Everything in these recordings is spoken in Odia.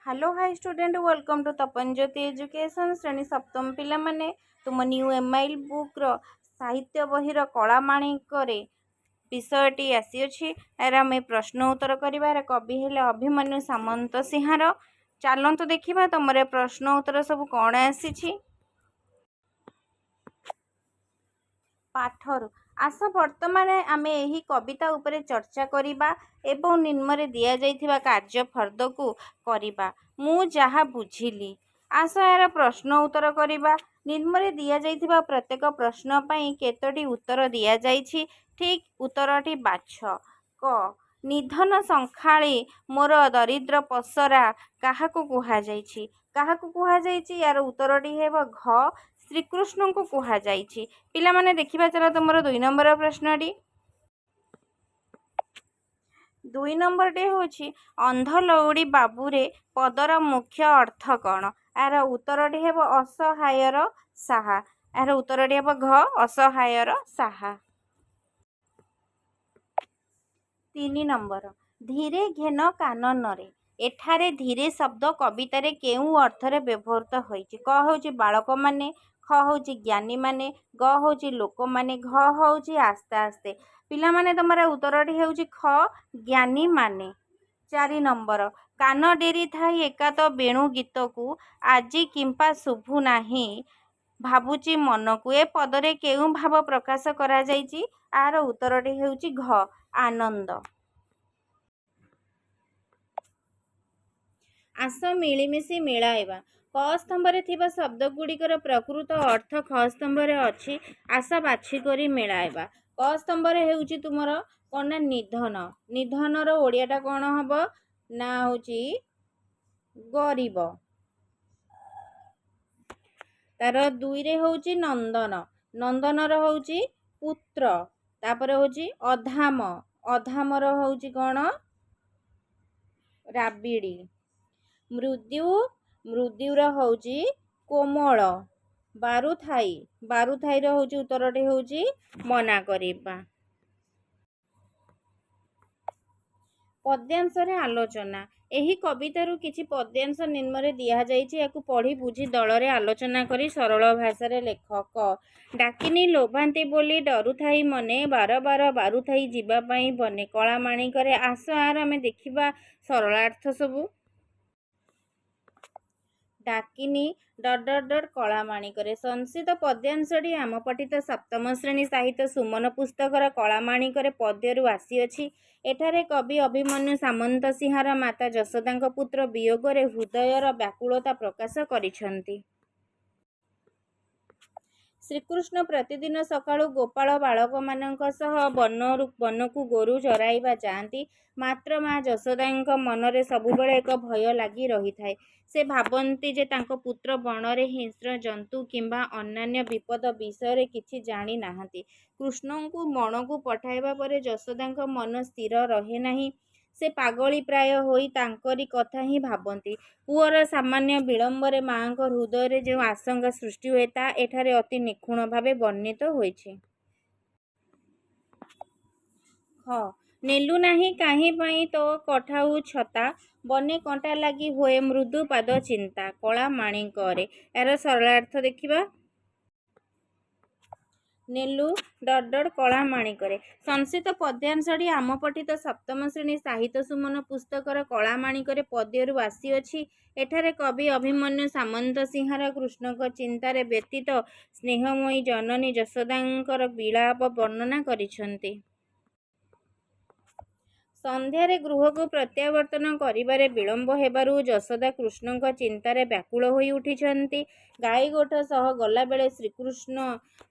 Hello hi student welcome to Tapanjyoti education श्रेणी सप्तम पिला माने तुम न्यू एमआईएल बुक रो साहित्य बहिर कलामाणिक विषयटी आसी यार आम प्रश्न उत्तर कर कवि हेले अभिमन्यु सामंत सिंहार। चलतु देखा तुम प्रश्न उत्तर सब कौन आसी पाठरू। आस वर्तमान आमे यही कविता उपरे चर्चा करिबा एवं निम्न दिया जाइथिबा कार्य फर्द को करिबा। मु जहा बुझिली आस यार प्रश्न उत्तर करिबा। निम्न दिया जाइथिबा प्रत्येक प्रश्न पई केतोटी उत्तर दिया जाइछि, ठीक उत्तरटी बाछ। क निधन संखाळी मोर दरिद्र पसरा काहाकू कुहा जाइछि। काहाकू कुहा जाइछि यार उत्तरटी हेब घ श्रीकृष्ण को कुहा जाइछि। पिला माने देखिबा चलो तुमरो 2 नंबर प्रश्नटी। 2 नंबरटे होछि अंधलौड़ी बाबूरे पदर मुख्य अर्थ कौन। यार उत्तरटी हेब असहायर साहा। यार उत्तरटी हेब घ असहायर साहा। 3 नंबर धीरे घेन काननरे। एठारे धीरे शब्द कवितारे केउ अर्थरे व्यवहृत होइछि। क होछि बालक माने, ख होछि ज्ञानी माने, ग होछि लोक माने, घ होछि आस्ते आस्ते। पिला माने तमरा उत्तरटी होछि ख ज्ञानी माने। 4 नंबर कान डेरी थाई एका तो बेणु गीत को आजी किंपा शुभु नाही भाबुची मन को। ए पदरे केउ भाव प्रकाश करा जाइछि। आर उत्तरटी होछि घ आनंद। आस मिलिमिशि मिलाइबा। क स्तंभरे थिबा शब्द गुड़िकर प्रकृत अर्थ ख स्तंभरे अछि। आस बाछि करी मिलाइबा। क स्तंभरे हेउछि तुमर कोन ना निधन। निधनर ओडियाटा कोन हबो ना होछि गरीब। तार 2 रे होछि नंदन। नंदनर होछि पुत्र। तापर होछि अधाम। अधामर होछि कोन राबिडी। मृत्यु मृत्युर होଉଛି कोमल। बारुथाई बारुथाईर होଉଛି उत्तरटी होଉଛି मना करिबा। पद्यांशरे आलोचना। एही कवितारू किछि पद्यांश निम्ନରେ दिया जाइछि। याकू पढ़ी बुझी दलरे आलोचना करी सरल भाषारे लेखक डाकिनी लोभांती बोली डरुथाई मने बार बार बारुथाई जीवा पाई बने। कला माणिकरे आस आर आमे देखिबा सरलार्थ सबू। डाकिनी कला माणिकरे संस्कृत पद्यांशटी आम पठित सप्तम श्रेणी साहित्य सुमन पुस्तकर कला माणिकरे पद्यरू आसीअछि। एठारे कवि अभिमन्यु सामंत सिंहार माता यशोदांक पुत्र वियोगरे हृदयर व्याकुलता प्रकाश करिछन्ति। श्रीकृष्ण प्रतिदिन सकाळु गोपाल बालक मानक सह बनकू गोरु चराइबा जाआंती। मात्र माँ यशोदांक मनरे सबुबेले एक भय लागी रहिथाए। से भाबंती जे तांको पुत्र बणरे हिंस्र जंतु किंबा अन्यान्य विपद विषय किछि जानी नाहांती। कृष्णଙ୍କୁ बणकू पठाइबा परे यशोदांक मन स्थिर रहे नाही। से पागली प्राय होई तांकरी कथा ही भाबंती। पुअर सामान्य विलंबरे माँक हृदय जो आशंका सृष्टि हुए ता एठारे अति निखुण भावे वर्णित होइछि। ख नेलु नाही काहे पाई तो कठाऊ छता बने कंटा लागी होए मृदु पाद चिंता। कला माणिकरे यार सरलार्थ देखिबा। नेलु कला माणिकरे संस्कृत पद्यांशटी आम पठित सप्तम श्रेणी साहित्य सुमन पुस्तकर कला माणिकरे पद्यरू आसीअछि। एठारे कवि अभिमन्यु सामंत सिंहार कृष्णक चिंतारे व्यतीत स्नेहमयी जननी यशोदांकर विलाप वर्णना करिछन्ति। संध्यारे गृहକୁ प्रत्यावर्तन करिबारे विलंब हेबारु यशोदा कृष्णଙ୍କ चिंतारे व्याकुल होई उठिछन्ति। गाई गोठ सह गला बेले श्रीकृष्ण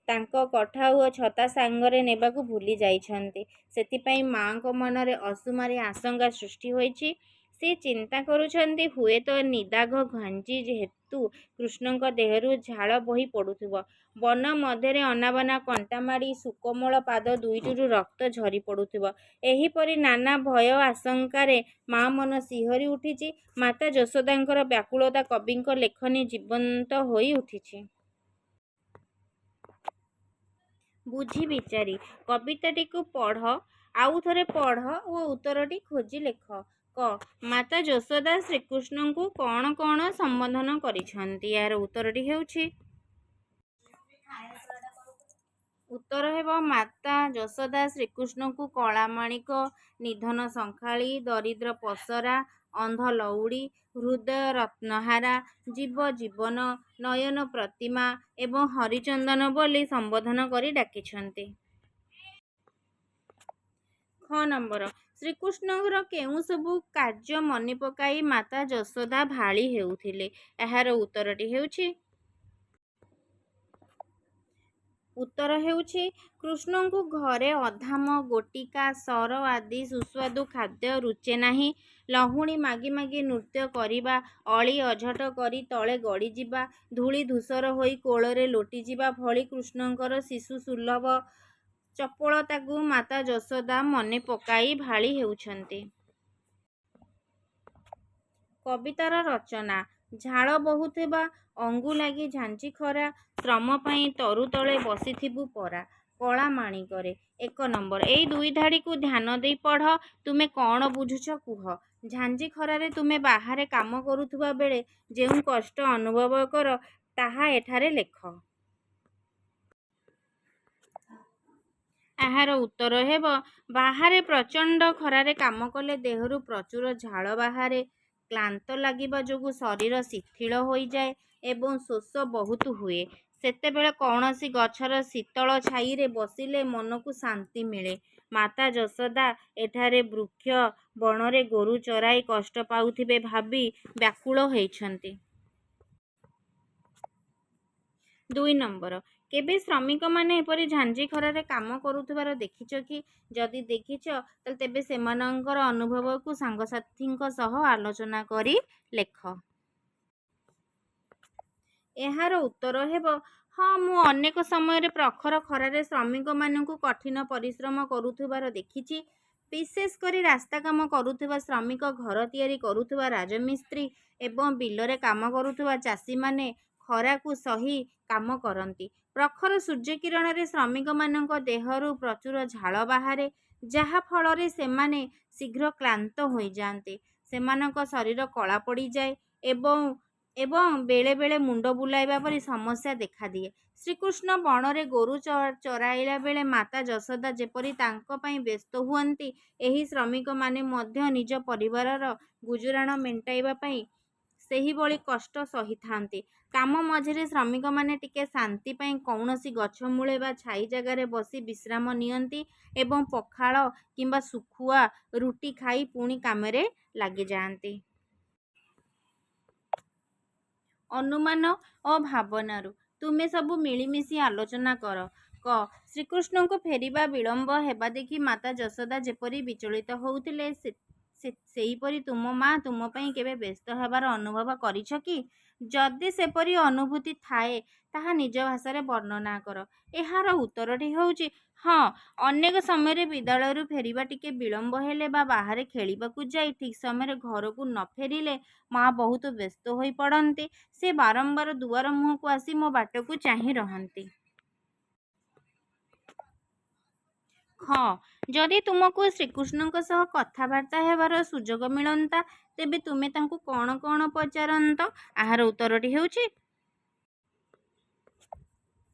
तांको कठाऊ ओ छता सांगरे नेबाकू भूली जाइछन्ति। सेतिपाई माँको मनरे असुमारी आशंका सृष्टि होइछि। से चिंता करुछन्ति हुए तो निदाघ घांची हेतु कृष्णଙ୍କ देहरु झाल बही पड़ुथिବ। बन मध्यरे अनाबना कंटा माड़ी सुकोमल पाद दुईटिरू रक्त झरी पड़ुथिବ। एहीपरि नाना भय आशंकारे माँ मन सिहरी उठिछि। माता यशोदांकर व्याकुलता कविंक लेखनी जीवंत होई उठिछि। बुझी विचारी कविताटी को पढ़ ଆଉ ଥରେ ପଢ଼ ଓ ଉତ୍ତରଟି ଖୋଜି ଲେଖ। କ. ମାତା ଯଶୋଦା ଶ୍ରୀକୃଷ୍ଣଙ୍କୁ କ'ଣ କ'ଣ ସମ୍ବୋଧନ କରିଛନ୍ତି? ଏହାର ଉତ୍ତରଟି ହେଉଛି ଉତ୍ତର ହେବ ମାତା ଯଶୋଦା ଶ୍ରୀକୃଷ୍ଣଙ୍କୁ କଳାମାଣିକ, ନିଧନ ଶଙ୍ଖାଳି, ଦରିଦ୍ର ପସରା, ଅନ୍ଧ ଲଉଡ଼ି, ହୃଦୟ ରତ୍ନହାରା, ଜୀବ ଜୀବନ, ନୟନ ପ୍ରତିମା ଏବଂ ହରିଚନ୍ଦନ ବୋଲି ସମ୍ବୋଧନ କରି ଡାକିଛନ୍ତି। ଖ ନମ୍ବର ଶ୍ରୀକୃଷ୍ଣଙ୍କର କେଉଁ ସବୁ କାର୍ଯ୍ୟ ମନେ ପକାଇ ମାତା ଯଶୋଦା ଭାଳି ହେଉଥିଲେ? ଏହାର ଉତ୍ତରଟି ହେଉଛି ଉତ୍ତର ହେଉଛି କୃଷ୍ଣଙ୍କୁ ଘରେ ଅଧାମ, ଗୋଟିକା, ସର ଆଦି ସୁସ୍ୱାଦୁ ଖାଦ୍ୟ ରୁଚେ ନାହିଁ। ଲହୁଣୀ ମାଗି ମାଗି ନୃତ୍ୟ କରିବା, ଅଳି ଅଝଟ କରି ତଳେ ଗଡ଼ିଯିବା, ଧୂଳି ଧୂସର ହୋଇ କୋଳରେ ଲୋଟିଯିବା ଭଳି କୃଷ୍ଣଙ୍କର ଶିଶୁ ସୁଲଭ ଚପଳତାକୁ ମାତା ଯଶୋଦା ମନେ ପକାଇ ଭାଳି ହେଉଛନ୍ତି। କବିତାର ରଚନା। ଝାଳ ବହୁଥିବା ଅଙ୍ଗୁ ଲାଗି ଝାଞ୍ଜି ଖରା, ଶ୍ରମ ପାଇଁ ତରୁ ତଳେ ବସିଥିବୁ ପରା। କଳା ମାଣିକରେ। 1 ନମ୍ବର ଏଇ ଦୁଇ ଧାଡ଼ିକୁ ଧ୍ୟାନ ଦେଇ ପଢ଼। ତୁମେ କ'ଣ ବୁଝୁଛ କୁହ। ଝାଞ୍ଜି ଖରାରେ ତୁମେ ବାହାରେ କାମ କରୁଥିବା ବେଳେ ଯେଉଁ କଷ୍ଟ ଅନୁଭବ କର, ତାହା ଏଠାରେ ଲେଖ। ଏହାର ଉତ୍ତର ହେବ ବାହାରେ ପ୍ରଚଣ୍ଡ ଖରାରେ କାମ କଲେ ଦେହରୁ ପ୍ରଚୁର ଝାଳ ବାହାରେ, କ୍ଳାନ୍ତ ଲାଗିବା ଯୋଗୁଁ ଶରୀର ଶିଥିଳ ହୋଇଯାଏ ଏବଂ ଶୋଷ ବହୁତ ହୁଏ। ସେତେବେଳେ କୌଣସି ଗଛର ଶୀତଳ ଛାଇରେ ବସିଲେ ମନକୁ ଶାନ୍ତି ମିଳେ। ମାତା ଯଶୋଦା ଏଠାରେ ବୃକ୍ଷ ବଣରେ ଗୋରୁ ଚରାଇ କଷ୍ଟ ପାଉଥିବେ ଭାବି ବ୍ୟାକୁଳ ହୋଇଛନ୍ତି। 2 ନମ୍ବର କେବେ ଶ୍ରମିକମାନେ ଏପରି ଝାଞ୍ଜି ଖରାରେ କାମ କରୁଥିବାର ଦେଖିଛ କି? ଯଦି ଦେଖିଛ, ତେବେ ସେମାନଙ୍କର ଅନୁଭବକୁ ସାଙ୍ଗସାଥୀଙ୍କ ସହ ଆଲୋଚନା କରି ଲେଖ। ଏହାର ଉତ୍ତର ହେବ ହଁ, ମୁଁ ଅନେକ ସମୟରେ ପ୍ରଖର ଖରାରେ ଶ୍ରମିକମାନଙ୍କୁ କଠିନ ପରିଶ୍ରମ କରୁଥିବାର ଦେଖିଛି। ବିଶେଷ କରି ରାସ୍ତା କାମ କରୁଥିବା ଶ୍ରମିକ, ଘର ତିଆରି କରୁଥିବା ରାଜମିସ୍ତ୍ରୀ ଏବଂ ବିଲରେ କାମ କରୁଥିବା ଚାଷୀମାନେ ଖରାକୁ ସହି କାମ କରନ୍ତି। ପ୍ରଖର ସୂର୍ଯ୍ୟକିରଣରେ ଶ୍ରମିକମାନଙ୍କ ଦେହରୁ ପ୍ରଚୁର ଝାଳ ବାହାରେ, ଯାହା ଫଳରେ ସେମାନେ ଶୀଘ୍ର କ୍ଳାନ୍ତ ହୋଇଯାଆନ୍ତି। ସେମାନଙ୍କ ଶରୀର କଳା ପଡ଼ିଯାଏ ଏବଂ ବେଳେ ବେଳେ ମୁଣ୍ଡ ବୁଲାଇବା ପରି ସମସ୍ୟା ଦେଖାଦିଏ। ଶ୍ରୀକୃଷ୍ଣ ବଣରେ ଗୋରୁ ଚରାଇଲା ବେଳେ ମାତା ଯଶୋଦା ଯେପରି ତାଙ୍କ ପାଇଁ ବ୍ୟସ୍ତ ହୁଅନ୍ତି, ଏହି ଶ୍ରମିକମାନେ ମଧ୍ୟ ନିଜ ପରିବାରର ଗୁଜୁରାଣ ମେଣ୍ଟାଇବା ପାଇଁ ସେହିଭଳି କଷ୍ଟ ସହିଥାନ୍ତି। କାମ ମଝିରେ ଶ୍ରମିକମାନେ ଟିକେ ଶାନ୍ତି ପାଇଁ କୌଣସି ଗଛ ମୂଳେ ବା ଛାଇ ଜାଗାରେ ବସି ବିଶ୍ରାମ ନିଅନ୍ତି ଏବଂ ପଖାଳ କିମ୍ବା ଶୁଖୁଆ ରୁଟି ଖାଇ ପୁଣି କାମରେ ଲାଗିଯାଆନ୍ତି। ଅନୁମାନ ଓ ଭାବନାରୁ ତୁମେ ସବୁ ମିଳିମିଶି ଆଲୋଚନା କର। କ. ଶ୍ରୀକୃଷ୍ଣଙ୍କୁ ଫେରିବା ବିଳମ୍ବ ହେବା ଦେଖି ମାତା ଯଶୋଦା ଯେପରି ବିଚଳିତ ହେଉଥିଲେ, ସେହିପରି ତୁମ ମା ତୁମ ପାଇଁ କେବେ ବ୍ୟସ୍ତ ହେବାର ଅନୁଭବ କରିଛ କି? ଯଦି ସେପରି ଅନୁଭୂତି ଥାଏ, ତାହା ନିଜ ଭାଷାରେ ବର୍ଣ୍ଣନା କର। ଏହାର ଉତ୍ତରଟି ହେଉଛି ହଁ। ଅନେକ ସମୟରେ ବିଦ୍ୟାଳୟରୁ ଫେରିବା ଟିକେ ବିଳମ୍ବ ହେଲେ ବା ବାହାରେ ଖେଳିବାକୁ ଯାଇ ଠିକ୍ ସମୟରେ ଘରକୁ ନ ଫେରିଲେ ମା ବହୁତ ବ୍ୟସ୍ତ ହୋଇ ପଡ଼ନ୍ତି। ସେ ବାରମ୍ବାର ଦୁଆର ମୁହଁକୁ ଆସି ମୋ ବାଟକୁ ଚାହିଁ ରହନ୍ତି। ଖ. ଯଦି ତୁମକୁ ଶ୍ରୀକୃଷ୍ଣଙ୍କ ସହ କଥାବାର୍ତ୍ତା ହେବାର ସୁଯୋଗ ମିଳନ୍ତା, ତେବେ ତୁମେ ତାଙ୍କୁ କ'ଣ କ'ଣ ପଚାରନ୍ତ?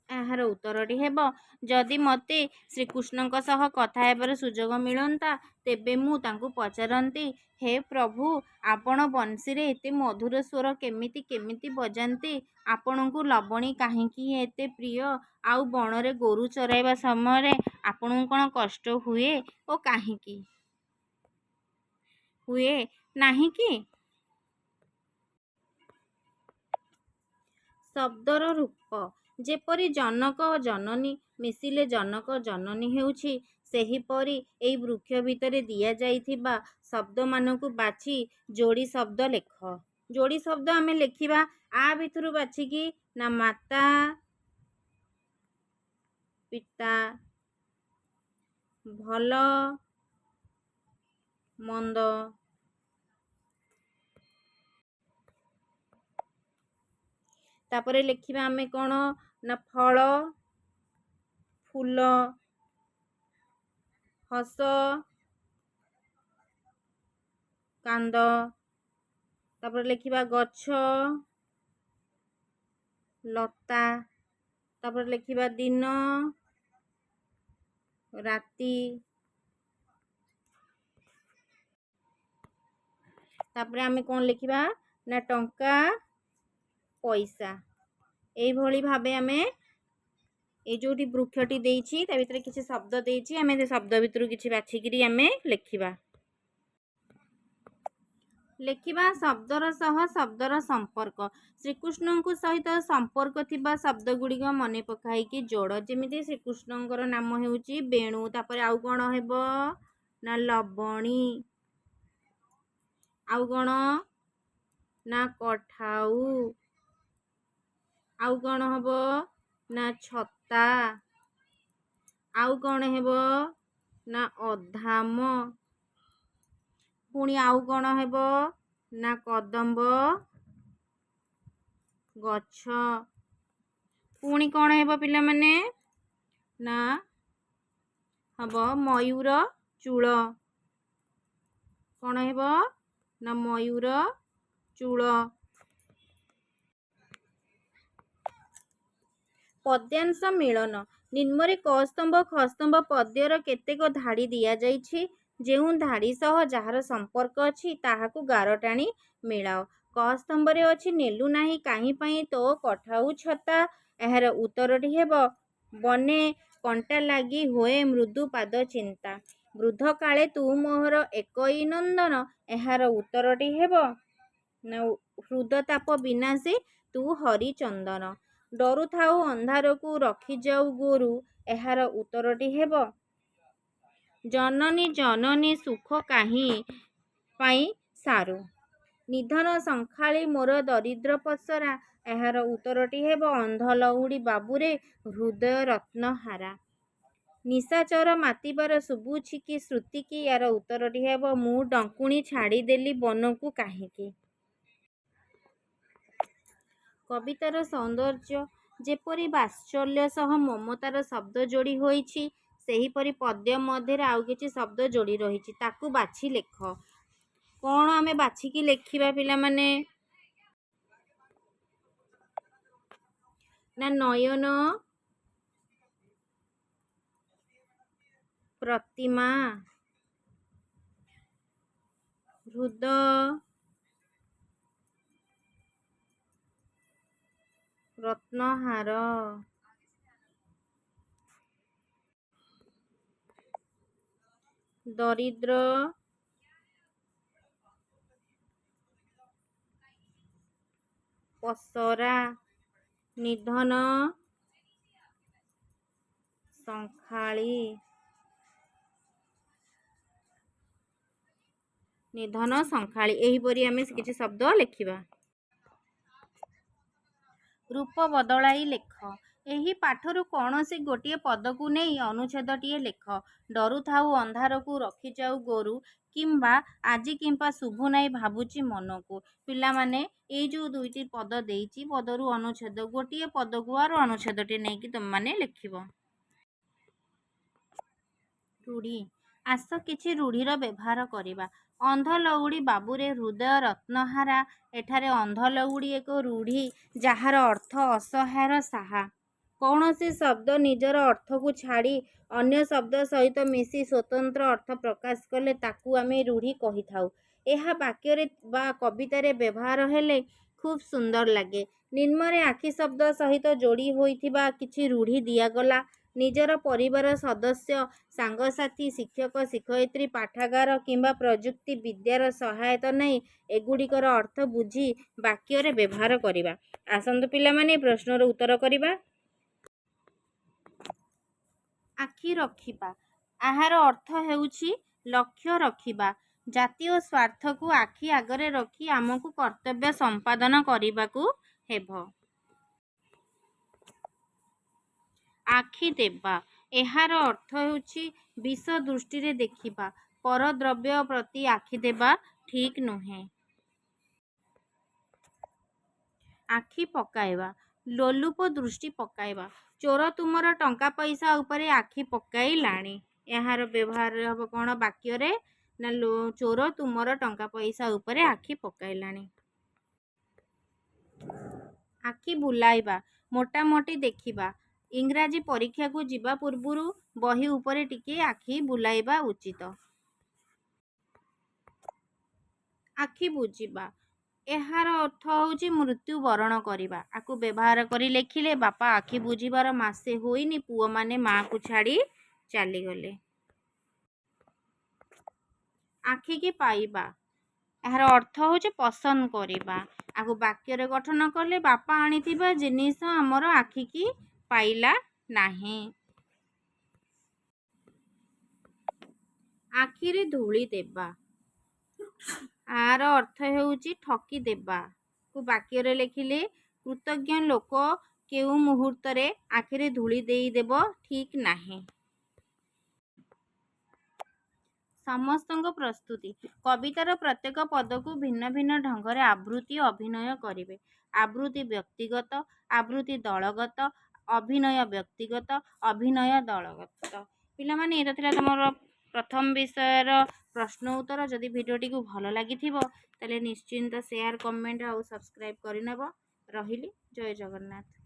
ଏହାର ଉତ୍ତରଟି ହେବ ଯଦି ମୋତେ ଶ୍ରୀକୃଷ୍ଣଙ୍କ ସହ କଥା ହେବାର ସୁଯୋଗ ମିଳନ୍ତା, ତେବେ ମୁଁ ତାଙ୍କୁ ପଚାରନ୍ତି, ହେ ପ୍ରଭୁ, ଆପଣ ବଂଶୀରେ ଏତେ ମଧୁର ସ୍ୱର କେମିତି ବଜାନ୍ତି? ଆପଣଙ୍କୁ ଲବଣୀ କାହିଁକି ଏତେ ପ୍ରିୟ? ଆଉ ବଣରେ ଗୋରୁ ଚରାଇବା ସମୟରେ ଆପଣଙ୍କୁ କ'ଣ କଷ୍ଟ ହୁଏ ଓ କାହିଁକି ହୁଏ ନାହିଁ କି? ଶବ୍ଦର ରୂପ। ଯେପରି ଜନକ ଓ ଜନନୀ ମିଶିଲେ ଜନକ ଜନନୀ ହେଉଛି, ସେହିପରି ଏହି ବୃକ୍ଷ ଭିତରେ ଦିଆଯାଇଥିବା ଶବ୍ଦମାନଙ୍କୁ ବାଛି ଯୋଡ଼ି ଶବ୍ଦ ଲେଖ। ଯୋଡ଼ି ଶବ୍ଦ ଆମେ ଲେଖିବା ଆ ଭିତରୁ ବାଛିକି ନା ମାତା, ପିତା, ଭଲ, ମନ୍ଦ, ତାପରେ ଲେଖିବା ଆମେ କ'ଣ ନା ଫଳ, ଫୁଲ, ହସ, କାନ୍ଦ। ତାପରେ ଲେଖିବା ଗଛ, ଲତା। ତାପରେ ଲେଖିବା ଦିନ, ରାତି। ତାପରେ ଆମେ କ'ଣ ଲେଖିବା ନା ଟଙ୍କା, ପଇସା। ଏଇଭଳି ଭାବେ ଆମେ ଏଇ ଯୋଉଠି ବୃକ୍ଷଟି ଦେଇଛି ତା ଭିତରେ କିଛି ଶବ୍ଦ ଦେଇଛି, ଆମେ ସେ ଶବ୍ଦ ଭିତରୁ କିଛି ବାଛିକିରି ଆମେ ଲେଖିବା। ଲେଖିବା ଶବ୍ଦର ସହ ଶବ୍ଦର ସମ୍ପର୍କ। ଶ୍ରୀକୃଷ୍ଣଙ୍କ ସହିତ ସମ୍ପର୍କ ଥିବା ଶବ୍ଦ ଗୁଡ଼ିକ ମନେ ପକାଇକି ଯୋଡ଼। ଯେମିତି ଶ୍ରୀକୃଷ୍ଣଙ୍କର ନାମ ହେଉଛି ବେଣୁ। ତାପରେ ଆଉ କ'ଣ ହେବ ନା ଲବଣୀ। ଆଉ କ'ଣ ନା କଠାଉ। ଆଉ କ'ଣ ହେବ ନା ଛତା। ଆଉ କ'ଣ ହେବ ନା ଅଧାମ। ପୁଣି ଆଉ କ'ଣ ହେବ ନା କଦମ୍ବ ଗଛ। ପୁଣି କ'ଣ ହେବ ପିଲାମାନେ ନା ହେବ ମୟୂର ଚୂଳ। କ'ଣ ହେବ ନା ମୟୂର ଚୂଳ। ପଦ୍ୟାଂଶ ମିଳନ। ନିମ୍ନରେ କ ସ୍ତମ୍ଭ ଖ ସ୍ତମ୍ଭ ପଦ୍ୟର କେତେକ ଧାଡ଼ି ଦିଆଯାଇଛି। ଯେଉଁ ଧାଡ଼ି ସହ ଯାହାର ସମ୍ପର୍କ ଅଛି ତାହାକୁ ଗାର ଟାଣି ମିଳାଅ। କ ସ୍ତମ୍ଭରେ ଅଛି ନେଲୁ ନାହିଁ କାହିଁ ପାଇଁ ତୋ କଠାଉ ଛତା। ଏହାର ଉତ୍ତରଟି ହେବ ବନେ କଣ୍ଟା ଲାଗି ହୋଏ ମୃଦୁ ପାଦ ଚିନ୍ତା। ବୃଦ୍ଧ କାଳେ ତୁ ମୋହର ଏକଇ ନନ୍ଦନ। ଏହାର ଉତ୍ତରଟି ହେବ ହୃଦତାପ ବିନାଶୀ ତୁ ହରିଚନ୍ଦନ। ଡରୁଥାଉ ଅନ୍ଧାରକୁ ରଖିଯାଉ ଗୋରୁ। ଏହାର ଉତ୍ତରଟି ହେବ ଜନନୀ ଜନନୀ ସୁଖ କାହିଁ ପାଇଁ ସାରୁ। ନିଧନ ସଂଖାଳି ମୋର ଦରିଦ୍ର ପସରା। ଏହାର ଉତ୍ତରଟି ହେବ ଅନ୍ଧ ଲଉଡ଼ି ବାବୁରେ ହୃଦୟ ରତ୍ନହାରା। ନିଶାଚର ମାତିବାର ଶୁଭୁଛି କି ଶ୍ରୁତି କି। ଏହାର ଉତ୍ତରଟି ହେବ ମୁଁ ଡଙ୍କୁଣି ଛାଡ଼ିଦେଲି ବନକୁ କାହିଁକି। କବିତାର ସୌନ୍ଦର୍ଯ୍ୟ। ଯେପରି ବାତ୍ସଲ୍ୟ ସହ ମମତାର ଶବ୍ଦ ଯୋଡ଼ି ହୋଇଛି ସେହିପରି ପଦ୍ୟ ମଧ୍ୟରେ ଆଉ କିଛି ଶବ୍ଦ ଯୋଡ଼ି ରହିଛି, ତାକୁ ବାଛି ଲେଖ। କ'ଣ ଆମେ ବାଛିକି ଲେଖିବା ପିଲାମାନେ ନା ନୟନ, ପ୍ରତିମା, ହୃଦ, ରତ୍ନହାର। ଦରିଦ୍ର, ପସରା, ନିଧନ, ସଂଖାଳି। ନିଧନ ସଂଖାଳି। ଏହିପରି ଆମେ କିଛି ଶବ୍ଦ ଲେଖିବା। ରୂପ ବଦଳାଇ ଲେଖ। ଏହି ପାଠରୁ କୌଣସି ଗୋଟିଏ ପଦକୁ ନେଇ ଅନୁଚ୍ଛେଦଟିଏ ଲେଖ। ଡରୁଥାଉ ଅନ୍ଧାରକୁ ରଖିଯାଉ ଗୋରୁ କିମ୍ବା ଆଜି କିମ୍ବା ଶୁଭୁ ନାହିଁ ଭାବୁଛି ମନକୁ। ପିଲାମାନେ ଏଇ ଯେଉଁ ଦୁଇଟି ପଦ ଦେଇଛି ପଦରୁ ଅନୁଚ୍ଛେଦ, ଗୋଟିଏ ପଦକୁ ଆର ଅନୁଚ୍ଛେଦଟି ନେଇକି ତୁମମାନେ ଲେଖିବ। ରୂଢ଼ି। ଆସ କିଛି ରୂଢ଼ିର ବ୍ୟବହାର କରିବା। ଅନ୍ଧ ଲଉଡ଼ି ବାବୁରେ ହୃଦୟ ରତ୍ନହାରା। ଏଠାରେ ଅନ୍ଧ ଲଉଡ଼ି ଏକ ରୂଢ଼ି ଯାହାର ଅର୍ଥ ଅସହାୟର ସାହା। କୌଣସି ଶବ୍ଦ ନିଜର ଅର୍ଥକୁ ଛାଡ଼ି ଅନ୍ୟ ଶବ୍ଦ ସହିତ ମିଶି ସ୍ୱତନ୍ତ୍ର ଅର୍ଥ ପ୍ରକାଶ କଲେ ତାକୁ ଆମେ ରୂଢ଼ି କହିଥାଉ। ଏହା ବାକ୍ୟରେ ବା କବିତାରେ ବ୍ୟବହାର ହେଲେ ଖୁବ୍ ସୁନ୍ଦର ଲାଗେ। ନିମ୍ନରେ ଆଖି ଶବ୍ଦ ସହିତ ଯୋଡ଼ି ହୋଇଥିବା କିଛି ରୂଢ଼ି ଦିଆଗଲା। ନିଜର ପରିବାର ସଦସ୍ୟ, ସାଙ୍ଗସାଥି, ଶିକ୍ଷକ ଶିକ୍ଷୟିତ୍ରୀ, ପାଠାଗାର କିମ୍ବା ପ୍ରଯୁକ୍ତି ବିଦ୍ୟାର ସହାୟତା ନେଇ ଏଗୁଡ଼ିକର ଅର୍ଥ ବୁଝି ବାକ୍ୟରେ ବ୍ୟବହାର କରିବା। ଆସନ୍ତୁ ପିଲାମାନେ ପ୍ରଶ୍ନର ଉତ୍ତର କରିବା। ଆଖି ରଖିବା। ଏହାର ଅର୍ଥ ହେଉଛି ଲକ୍ଷ୍ୟ ରଖିବା। ଜାତୀୟ ସ୍ୱାର୍ଥକୁ ଆଖି ଆଗରେ ରଖି ଆମକୁ କର୍ତ୍ତବ୍ୟ ସମ୍ପାଦନ କରିବାକୁ ହେବ। ଆଖି ଦେବା। ଏହାର ଅର୍ଥ ହେଉଛି ବିଷ ଦୃଷ୍ଟିରେ ଦେଖିବା। ପର ଦ୍ରବ୍ୟ ପ୍ରତି ଆଖି ଦେବା ଠିକ୍ ନୁହେଁ। ଆଖି ପକାଇବା। ଲୋଲୁପ ଦୃଷ୍ଟି ପକାଇବା। ଚୋର ତୁମର ଟଙ୍କା ପଇସା ଉପରେ ଆଖି ପକାଇଲାଣି। ଏହାର ବ୍ୟବହାର ହେବ କ'ଣ ବାକ୍ୟରେ ନା ଚୋର ତୁମର ଟଙ୍କା ପଇସା ଉପରେ ଆଖି ପକାଇଲାଣି। ଆଖି ବୁଲାଇବା ମୋଟାମୋଟି ଦେଖିବା। ଇଂରାଜୀ ପରୀକ୍ଷାକୁ ଯିବା ପୂର୍ବରୁ ବହି ଉପରେ ଟିକିଏ ଆଖି ବୁଲାଇବା ଉଚିତ। ଆଖି ବୁଜିବା ଏହାର ଅର୍ଥ ହେଉଛି ମୃତ୍ୟୁବରଣ କରିବା। ଆକୁ ବ୍ୟବହାର କରି ଲେଖିଲେ ବାପା ଆଖି ବୁଜିବାର ମାସେ ହୋଇନି ପୁଅମାନେ ମାଆକୁ ଛାଡ଼ି ଚାଲିଗଲେ। ଆଖିକି ପାଇବା ଏହାର ଅର୍ଥ ହେଉଛି ପସନ୍ଦ କରିବା। ଆକୁ ବାକ୍ୟରେ ଗଠନ କଲେ ବାପା ଆଣିଥିବା ଜିନିଷ ଆମର ଆଖିକି ପାଇଲା ନାହିଁ। ଆଖିରେ ଧୂଳି ଦେବା ଆର ଅର୍ଥ ହେଉଛି ଠକି ଦେବା। ବାକ୍ୟରେ ଲେଖିଲେ କୃତଜ୍ଞ ଲୋକ କେଉଁ ମୁହୂର୍ତ୍ତରେ ଆଖିରେ ଧୂଳି ଦେଇଦେବ ଠିକ୍ ନାହିଁ। ସମସ୍ତଙ୍କ ପ୍ରସ୍ତୁତି କବିତାର ପ୍ରତ୍ୟେକ ପଦକୁ ଭିନ୍ନ ଭିନ୍ନ ଢଙ୍ଗରେ ଆବୃତ୍ତି ଅଭିନୟ କରିବେ। ଆବୃତ୍ତି ବ୍ୟକ୍ତିଗତ, ଆବୃତ୍ତି ଦଳଗତ, ଅଭିନୟ ବ୍ୟକ୍ତିଗତ, ଅଭିନୟ ଦଳଗତ। ପିଲାମାନେ ଏଇଟା ଥିଲା ତୁମର ପ୍ରଥମ ବିଷୟର ପ୍ରଶ୍ନ ଉତ୍ତର। ଯଦି ଭିଡ଼ିଓଟିକୁ ଭଲ ଲାଗିଥିବ ତାହେଲେ ନିଶ୍ଚିନ୍ତ ସେୟାର, କମେଣ୍ଟ ଆଉ ସବସ୍କ୍ରାଇବ୍ କରିନେବ। ରହିଲି, ଜୟ ଜଗନ୍ନାଥ।